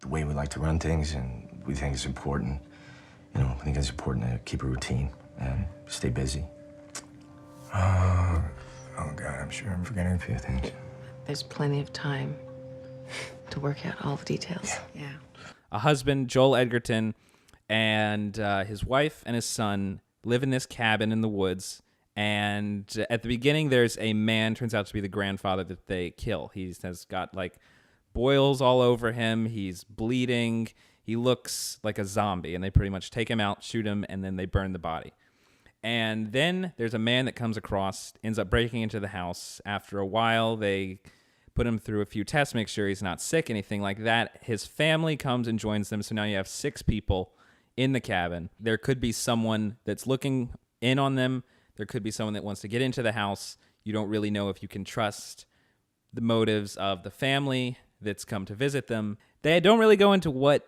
the way we like to run things, and we think it's important. You know, I think it's important to keep a routine and stay busy. Oh God, I'm sure I'm forgetting a few things. There's plenty of time to work out all the details. Yeah. A husband, Joel Edgerton, and his wife and his son live in this cabin in the woods. And at the beginning, there's a man, turns out to be the grandfather, that they kill. He has got like boils all over him. He's bleeding. He looks like a zombie. And they pretty much take him out, shoot him, and then they burn the body. And then there's a man that comes across, ends up breaking into the house. After a while, they put him through a few tests, make sure he's not sick, anything like that. His family comes and joins them. So now you have 6 people in the cabin. There could be someone that's looking in on them. There could be someone that wants to get into the house. You don't really know if you can trust the motives of the family that's come to visit them. They don't really go into what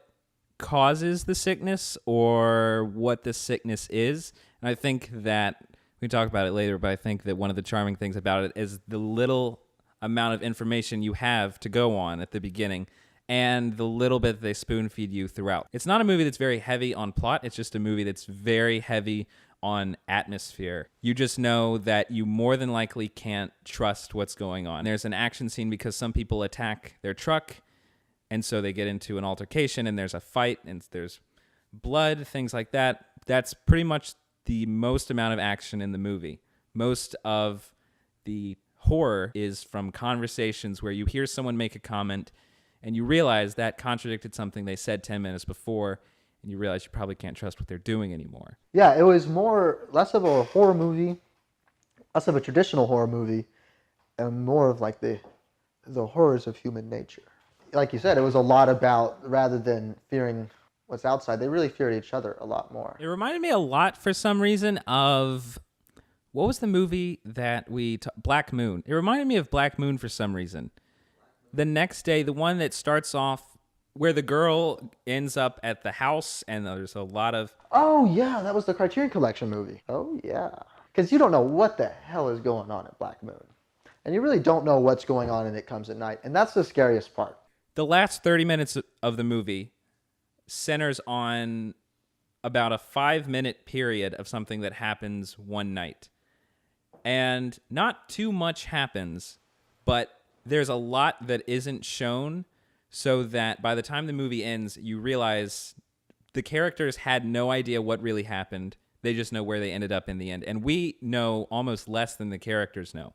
causes the sickness or what the sickness is. And I think that, we can talk about it later, but I think that one of the charming things about it is the little amount of information you have to go on at the beginning and the little bit that they spoon feed you throughout. It's not a movie that's very heavy on plot. It's just a movie that's very heavy on atmosphere. You just know that you more than likely can't trust what's going on. There's an action scene because some people attack their truck, and so they get into an altercation, and there's a fight, and there's blood, things like that. That's pretty much the most amount of action in the movie. Most of the horror is from conversations where you hear someone make a comment and you realize that contradicted something they said 10 minutes before, and you realize you probably can't trust what they're doing anymore. Yeah, it was less of a horror movie, less of a traditional horror movie, and more of like the horrors of human nature. Like you said, it was a lot about, rather than fearing what's outside, they really feared each other a lot more. It reminded me a lot, for some reason, of, what was the movie that Black Moon. It reminded me of Black Moon for some reason. The next day, the one that starts off where the girl ends up at the house and there's a lot of... Oh, yeah, that was the Criterion Collection movie. Oh, yeah. Because you don't know what the hell is going on at Black Moon. And you really don't know what's going on in It Comes at Night. And that's the scariest part. The last 30 minutes of the movie centers on about a 5-minute period of something that happens one night. And not too much happens, but there's a lot that isn't shown, so that by the time the movie ends, you realize the characters had no idea what really happened. They just know where they ended up in the end. And we know almost less than the characters know.